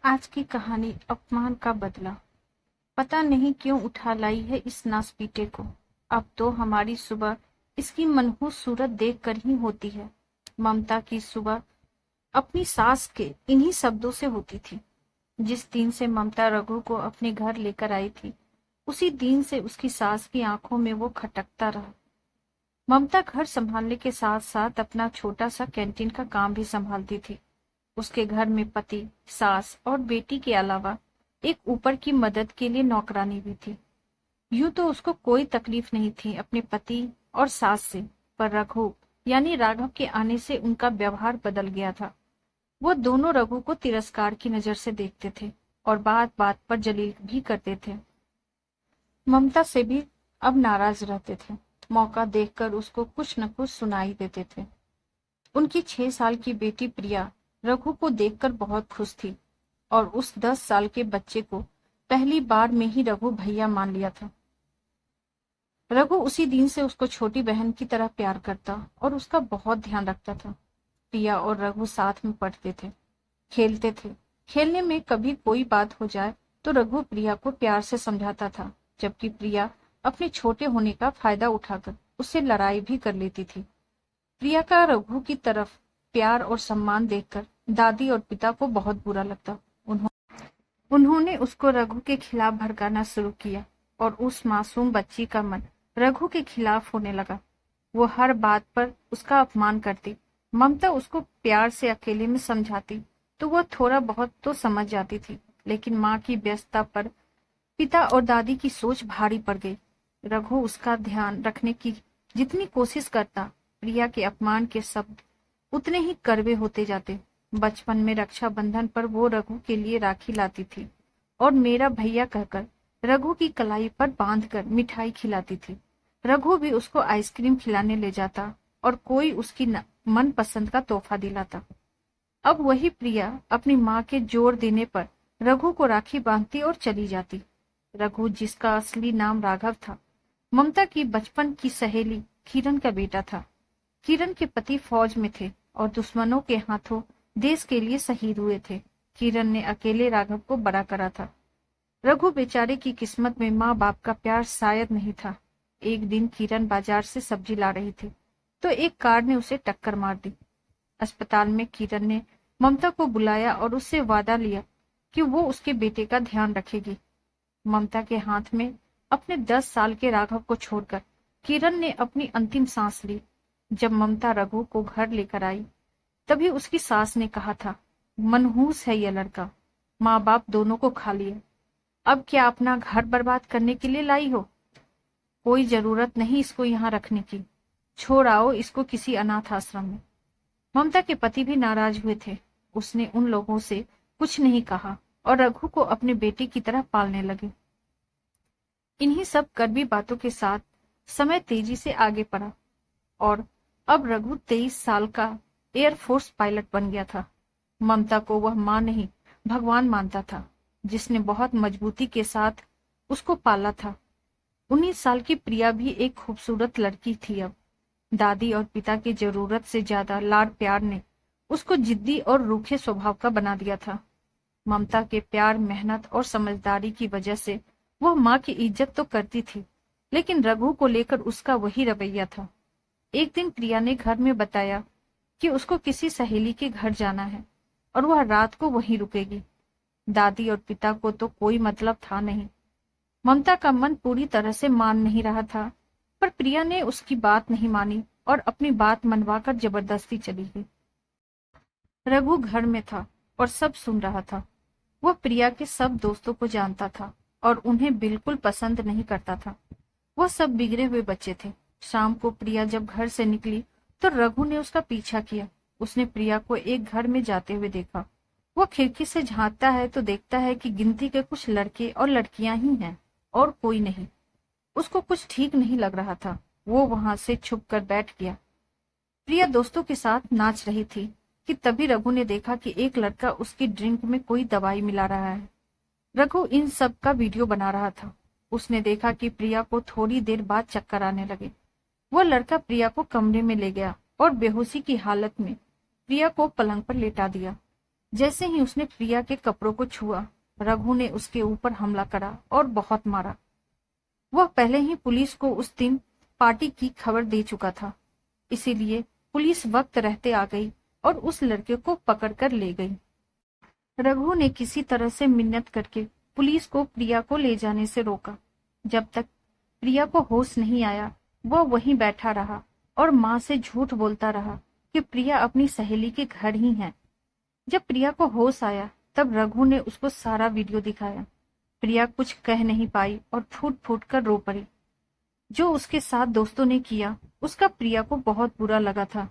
आज की कहानी अपमान का बदला। पता नहीं क्यों उठा लाई है इस नासपीटे को। अब तो हमारी सुबह इसकी मनहूस सूरत देख कर ही होती है। ममता की सुबह अपनी सास के इन्हीं शब्दों से होती थी। जिस दिन से ममता रघु को अपने घर लेकर आई थी, उसी दिन से उसकी सास की आंखों में वो खटकता रहा। ममता घर संभालने के साथ साथ अपना छोटा सा कैंटीन का काम भी संभालती थी। उसके घर में पति, सास और बेटी के अलावा एक ऊपर की मदद के लिए नौकरानी भी थी। यूं तो उसको कोई तकलीफ नहीं थी अपने पति और सास से, पर रघु यानी राघव के आने से उनका व्यवहार बदल गया था। वो दोनों रघु को तिरस्कार की नजर से देखते थे और बात बात पर जलील भी करते थे। ममता से भी अब नाराज रहते थे। मौका देखकर उसको कुछ न कुछ सुनाई देते थे। उनकी 6 साल की बेटी प्रिया रघु को देखकर बहुत खुश थी और उस 10 साल के बच्चे को पहली बार में ही रघु भैया मान लिया था। रघु उसी दिन से उसको छोटी बहन की तरह प्यार करता और उसका बहुत ध्यान रखता था। प्रिया और रघु साथ में पढ़ते थे, खेलते थे। खेलने में कभी कोई बात हो जाए तो रघु प्रिया को प्यार से समझाता था, जबकि प्रिया अपने छोटे होने का फायदा उठाकर उससे लड़ाई भी कर लेती थी। प्रिया का रघु की तरफ प्यार और सम्मान देखकर दादी और पिता को बहुत बुरा लगता। उन्होंने उसको रघु के खिलाफ भड़काना शुरू किया और उस मासूम बच्ची का मन रघु के खिलाफ होने लगा। वो हर बात पर उसका अपमान करती। ममता उसको प्यार से अकेले में समझाती तो वह थोड़ा बहुत तो समझ जाती थी, लेकिन माँ की व्यस्तता पर पिता और दादी की सोच भारी पड़ गई। रघु उसका ध्यान रखने की जितनी कोशिश करता, प्रिया के अपमान के शब्द उतने ही कड़वे होते जाते। बचपन में रक्षाबंधन पर वो रघु के लिए राखी लाती थी और मेरा भैया कहकर रघु की कलाई पर बांधकर मिठाई खिलाती थी। रघु भी उसको आइसक्रीम खिलाने ले जाता और कोई उसकी मनपसंद का तोहफा दिलाता। अब वही प्रिया अपनी माँ के जोर देने पर रघु को राखी बांधती और चली जाती। रघु, जिसका असली नाम राघव था, ममता की बचपन की सहेली किरण का बेटा था। किरण के पति फौज में थे और दुश्मनों के हाथों देश के लिए शहीद हुए थे। किरण ने अकेले राघव को बड़ा करा था। रघु बेचारे की किस्मत में माँ बाप का प्यार शायद नहीं था। एक दिन किरण बाजार से सब्जी ला रही थी तो एक कार ने उसे टक्कर मार दी। अस्पताल में किरण ने ममता को बुलाया और उससे वादा लिया कि वो उसके बेटे का ध्यान रखेगी। ममता के हाथ में अपने 10 साल के राघव को छोड़कर किरण ने अपनी अंतिम सांस ली। जब ममता रघु को घर लेकर आई, तभी उसकी सास ने कहा था, मनहूस है यह लड़का, माँ बाप दोनों को खा लिए, अब क्या अपना घर बर्बाद करने के लिए लाई हो? कोई जरूरत नहीं इसको यहाँ रखने की, छोड़ आओ इसको किसी अनाथ आश्रम में। ममता के पति भी नाराज हुए थे। उसने उन लोगों से कुछ नहीं कहा और रघु को अपने बेटे की तरह पालने लगे। इन्हीं सब कड़वी बातों के साथ समय तेजी से आगे बढ़ा और अब रघु 23 साल का एयरफोर्स पायलट बन गया था। ममता को वह मां नहीं, भगवान मानता था, जिसने बहुत मजबूती के साथ उसको पाला था। 19 साल की प्रिया भी एक खूबसूरत लड़की थी। अब दादी और पिता की जरूरत से ज्यादा लाड़ प्यार ने उसको जिद्दी और रूखे स्वभाव का बना दिया था। ममता के प्यार, मेहनत और समझदारी की वजह से वह माँ की इज्जत तो करती थी, लेकिन रघु को लेकर उसका वही रवैया था। एक दिन प्रिया ने घर में बताया कि उसको किसी सहेली के घर जाना है और वह रात को वहीं रुकेगी। दादी और पिता को तो कोई मतलब था नहीं। ममता का मन पूरी तरह से मान नहीं रहा था, पर प्रिया ने उसकी बात नहीं मानी और अपनी बात मनवाकर जबरदस्ती चली गई। रघु घर में था और सब सुन रहा था। वह प्रिया के सब दोस्तों को जानता था और उन्हें बिल्कुल पसंद नहीं करता था। वह सब बिगड़े हुए बच्चे थे। शाम को प्रिया जब घर से निकली तो रघु ने उसका पीछा किया। उसने प्रिया को एक घर में जाते हुए देखा। वह खिड़की से झांकता है तो देखता है कि गिनती के कुछ लड़के और लड़कियां ही हैं और कोई नहीं। उसको कुछ ठीक नहीं लग रहा था। वो वहां से छुप कर बैठ गया। प्रिया दोस्तों के साथ नाच रही थी कि तभी रघु ने देखा कि एक लड़का उसकी ड्रिंक में कोई दवाई मिला रहा है। रघु इन सब का वीडियो बना रहा था। उसने देखा कि प्रिया को थोड़ी देर बाद चक्कर आने लगे। वह लड़का प्रिया को कमरे में ले गया और बेहोशी की हालत में प्रिया को पलंग पर लेटा दिया। जैसे ही उसने प्रिया के कपड़ों को छुआ, रघु ने उसके ऊपर हमला करा और बहुत मारा। वह पहले ही पुलिस को उस दिन पार्टी की खबर दे चुका था, इसीलिए पुलिस वक्त रहते आ गई और उस लड़के को पकड़कर ले गई। रघु ने किसी तरह से मिन्नत करके पुलिस को प्रिया को ले जाने से रोका। जब तक प्रिया को होश नहीं आया, वह वहीं बैठा रहा और माँ से झूठ बोलता रहा कि प्रिया अपनी सहेली के घर ही है। जब प्रिया को होश आया, तब रघु ने उसको सारा वीडियो दिखाया। प्रिया कुछ कह नहीं पाई और फूट फूट कर रो पड़ी। जो उसके साथ दोस्तों ने किया, उसका प्रिया को बहुत बुरा लगा था,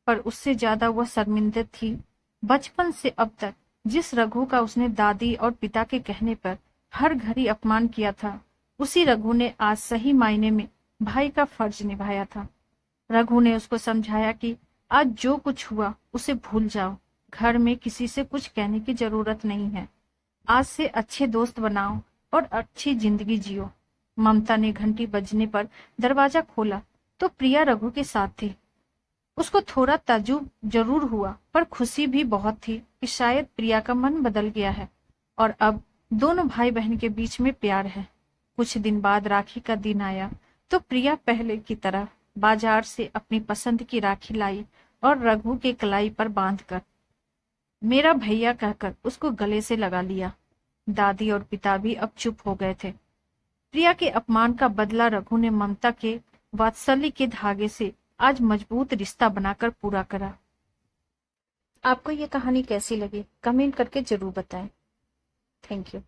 पर उससे ज्यादा वह शर्मिंदा थी। बचपन से अब तक जिस रघु का उसने दादी और पिता के कहने पर हर घड़ी अपमान किया था, उसी रघु ने आज सही मायने में भाई का फर्ज निभाया था। रघु ने उसको समझाया कि आज जो कुछ हुआ उसे भूल जाओ, घर में किसी से कुछ कहने की जरूरत नहीं है। आज से अच्छे दोस्त बनाओ और अच्छी जिंदगी जियो। ममता ने घंटी बजने पर दरवाजा खोला तो प्रिया रघु के साथ थी। उसको थोड़ा ताज्जुब जरूर हुआ, पर खुशी भी बहुत थी कि शायद प्रिया का मन बदल गया है और अब दोनों भाई बहन के बीच में प्यार है। कुछ दिन बाद राखी का दिन आया तो प्रिया पहले की तरह बाजार से अपनी पसंद की राखी लाई और रघु के कलाई पर बांधकर मेरा भैया कहकर उसको गले से लगा लिया। दादी और पिता भी अब चुप हो गए थे। प्रिया के अपमान का बदला रघु ने ममता के वात्सल्य के धागे से आज मजबूत रिश्ता बनाकर पूरा करा। आपको ये कहानी कैसी लगी कमेंट करके जरूर बताएं। Thank you.